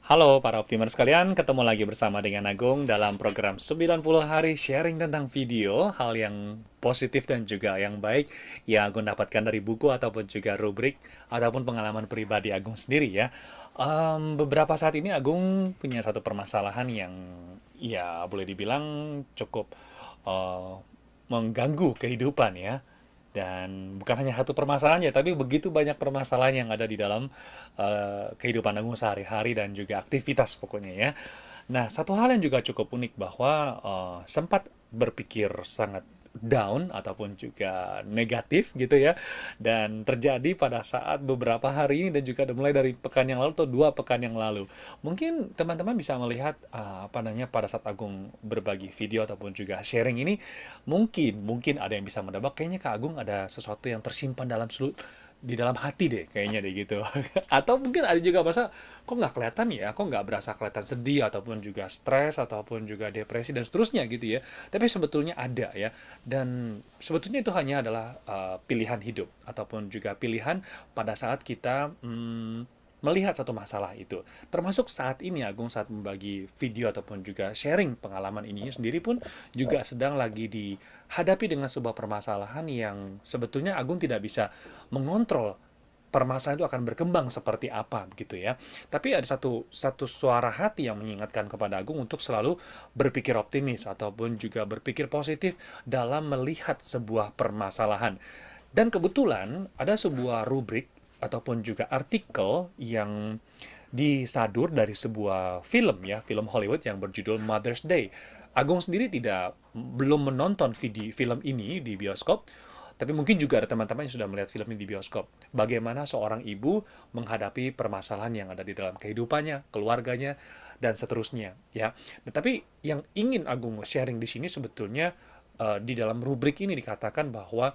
Halo para optimer sekalian, ketemu lagi bersama dengan Agung dalam program 90 hari sharing tentang video, hal yang positif dan juga yang baik yang Agung dapatkan dari buku ataupun juga rubrik ataupun pengalaman pribadi Agung sendiri ya. Beberapa saat ini Agung punya satu permasalahan yang ya boleh dibilang cukup eh, mengganggu kehidupan ya. Dan bukan hanya satu permasalahannya, tapi begitu banyak permasalahan yang ada di dalam kehidupan Agung sehari-hari dan juga aktivitas pokoknya ya. Nah, satu hal yang juga cukup unik bahwa sempat berpikir sangat down ataupun juga negatif gitu ya, dan terjadi pada saat beberapa hari ini dan juga mulai dari pekan yang lalu atau 2 pekan yang lalu. Mungkin teman-teman bisa melihat apa namanya pada saat Agung berbagi video ataupun juga sharing ini, mungkin ada yang bisa menebak kayaknya Kak Agung ada sesuatu yang tersimpan di dalam hati deh kayaknya deh gitu. Atau mungkin ada juga masa kok nggak kelihatan ya, kok nggak berasa kelihatan sedih ataupun juga stres ataupun juga depresi dan seterusnya gitu ya. Tapi sebetulnya ada ya. Dan sebetulnya itu hanya adalah pilihan hidup ataupun juga pilihan pada saat kita melihat satu masalah itu. Termasuk saat ini Agung saat membagi video ataupun juga sharing pengalaman ini sendiri pun juga sedang lagi dihadapi dengan sebuah permasalahan yang sebetulnya Agung tidak bisa mengontrol permasalahan itu akan berkembang seperti apa begitu ya. Tapi ada satu satu suara hati yang mengingatkan kepada Agung untuk selalu berpikir optimis ataupun juga berpikir positif dalam melihat sebuah permasalahan. Dan kebetulan ada sebuah rubrik ataupun juga artikel yang disadur dari sebuah film ya, film Hollywood yang berjudul Mother's Day. Agung sendiri belum menonton film ini di bioskop, tapi mungkin juga ada teman-teman yang sudah melihat film ini di bioskop. Bagaimana seorang ibu menghadapi permasalahan yang ada di dalam kehidupannya, keluarganya, dan seterusnya. Ya, tapi yang ingin Agung sharing di sini sebetulnya di dalam rubrik ini dikatakan bahwa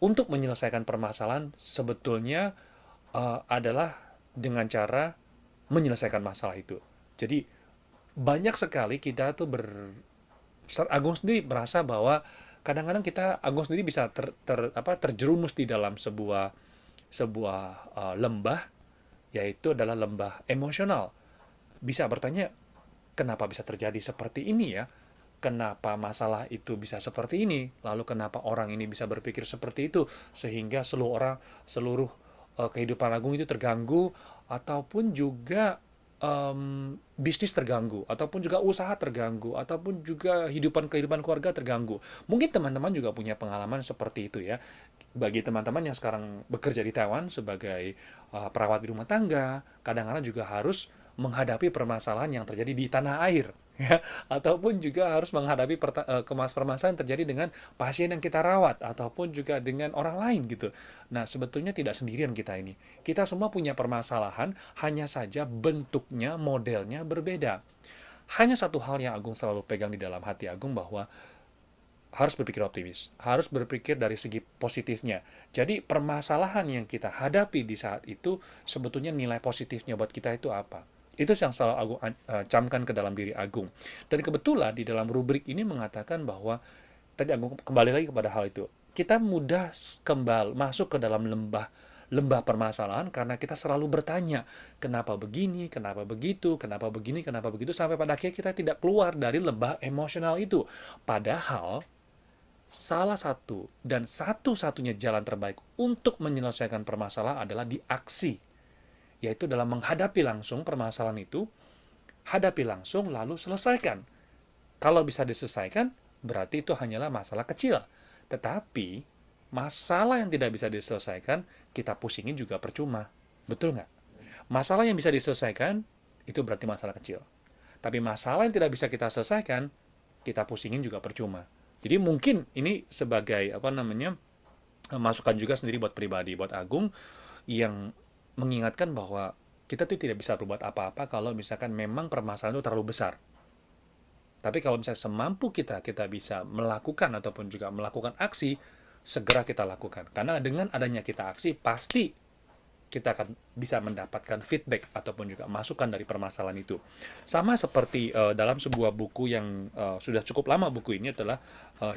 untuk menyelesaikan permasalahan sebetulnya adalah dengan cara menyelesaikan masalah itu. Jadi banyak sekali kita tuh Agung sendiri merasa bahwa kadang-kadang Agung sendiri bisa terjerumus di dalam sebuah lembah, yaitu adalah lembah emosional. Bisa bertanya, kenapa bisa terjadi seperti ini ya? Kenapa masalah itu bisa seperti ini? Lalu kenapa orang ini bisa berpikir seperti itu sehingga seluruh kehidupan Agung itu terganggu ataupun juga bisnis terganggu ataupun juga usaha terganggu ataupun juga kehidupan keluarga terganggu. Mungkin teman-teman juga punya pengalaman seperti itu ya. Bagi teman-teman yang sekarang bekerja di Taiwan sebagai perawat di rumah tangga, kadang-kadang juga harus menghadapi permasalahan yang terjadi di tanah air ya, ataupun juga harus menghadapi permasalahan yang terjadi dengan pasien yang kita rawat ataupun juga dengan orang lain gitu. Nah, sebetulnya tidak sendirian kita ini. Kita semua punya permasalahan, hanya saja bentuknya, modelnya berbeda. Hanya satu hal yang Agung selalu pegang di dalam hati Agung bahwa harus berpikir optimis, harus berpikir dari segi positifnya. Jadi permasalahan yang kita hadapi di saat itu sebetulnya nilai positifnya buat kita itu apa? Itu yang selalu Agung camkan ke dalam diri Agung. Dan kebetulan di dalam rubrik ini mengatakan bahwa tadi Agung kembali lagi kepada hal itu. Kita mudah kembali masuk ke dalam lembah lembah permasalahan karena kita selalu bertanya, kenapa begini, kenapa begitu, kenapa begini, kenapa begitu, sampai pada akhirnya kita tidak keluar dari lembah emosional itu. Padahal salah satu dan satu-satunya jalan terbaik untuk menyelesaikan permasalahan adalah di aksi, yaitu dalam menghadapi langsung permasalahan itu, hadapi langsung lalu selesaikan. Kalau bisa diselesaikan, berarti itu hanyalah masalah kecil. Tetapi masalah yang tidak bisa diselesaikan, kita pusingin juga percuma. Betul nggak? Masalah yang bisa diselesaikan, itu berarti masalah kecil. Tapi masalah yang tidak bisa kita selesaikan, kita pusingin juga percuma. Jadi mungkin ini sebagai apa namanya masukan juga sendiri buat pribadi, buat Agung yang mengingatkan bahwa kita tuh tidak bisa berbuat apa-apa kalau misalkan memang permasalahan itu terlalu besar. Tapi kalau misalnya semampu kita bisa melakukan ataupun juga melakukan aksi, segera kita lakukan. Karena dengan adanya kita aksi, pasti kita akan bisa mendapatkan feedback ataupun juga masukan dari permasalahan itu. Sama seperti dalam sebuah buku yang sudah cukup lama, buku ini adalah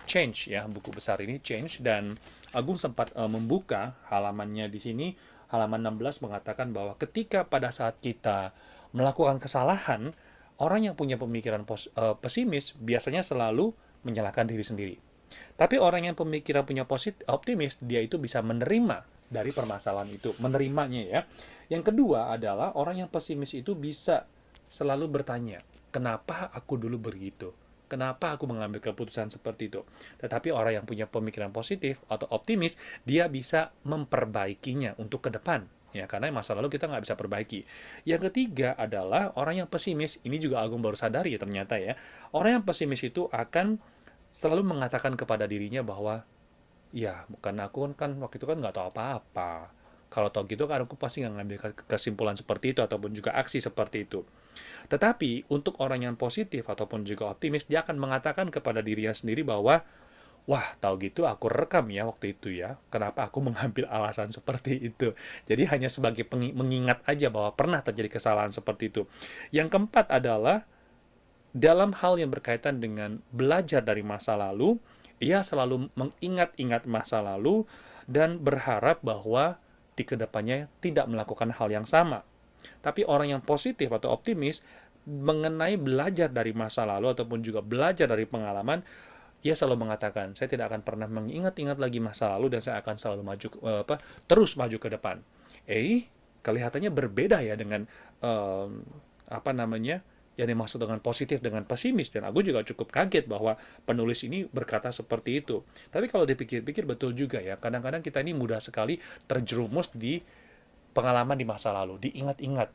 Change ya, buku besar ini Change, dan Agung sempat membuka halamannya di sini, halaman 16 mengatakan bahwa ketika pada saat kita melakukan kesalahan, orang yang punya pemikiran pesimis biasanya selalu menyalahkan diri sendiri. Tapi orang yang pemikiran punya optimis, dia itu bisa menerima dari permasalahan itu, menerimanya ya. Yang kedua adalah orang yang pesimis itu bisa selalu bertanya, kenapa aku dulu begitu? Kenapa aku mengambil keputusan seperti itu? Tetapi orang yang punya pemikiran positif atau optimis, dia bisa memperbaikinya untuk ke depan. Ya, karena masa lalu kita nggak bisa perbaiki. Yang ketiga adalah orang yang pesimis. Ini juga Agung baru sadari ya ternyata ya. Orang yang pesimis itu akan selalu mengatakan kepada dirinya bahwa, ya bukan aku kan waktu itu kan nggak tahu apa-apa. Kalau tahu gitu kan aku pasti nggak ngambil kesimpulan seperti itu ataupun juga aksi seperti itu. Tetapi untuk orang yang positif ataupun juga optimis, dia akan mengatakan kepada dirinya sendiri bahwa, wah tahu gitu aku rekam ya waktu itu ya, kenapa aku mengambil alasan seperti itu. Jadi hanya sebagai mengingat aja bahwa pernah terjadi kesalahan seperti itu. Yang keempat adalah, dalam hal yang berkaitan dengan belajar dari masa lalu, ia selalu mengingat-ingat masa lalu dan berharap bahwa di kedepannya tidak melakukan hal yang sama. Tapi orang yang positif atau optimis mengenai belajar dari masa lalu ataupun juga belajar dari pengalaman, ia selalu mengatakan, saya tidak akan pernah mengingat-ingat lagi masa lalu dan saya akan selalu terus maju ke depan. Kelihatannya berbeda ya dengan apa namanya yang dimaksud dengan positif dengan pesimis, dan aku juga cukup kaget bahwa penulis ini berkata seperti itu. Tapi kalau dipikir-pikir betul juga ya, kadang-kadang kita ini mudah sekali terjerumus di pengalaman di masa lalu, diingat-ingat.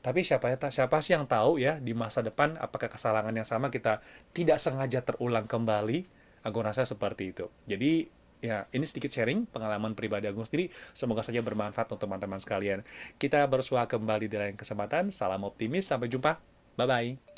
Tapi siapa sih yang tahu ya di masa depan apakah kesalahan yang sama kita tidak sengaja terulang kembali? Aku rasa seperti itu. Jadi ya ini sedikit sharing pengalaman pribadi Agung sendiri. Semoga saja bermanfaat untuk teman-teman sekalian. Kita bersua kembali di lain kesempatan. Salam optimis. Sampai jumpa. Bye-bye.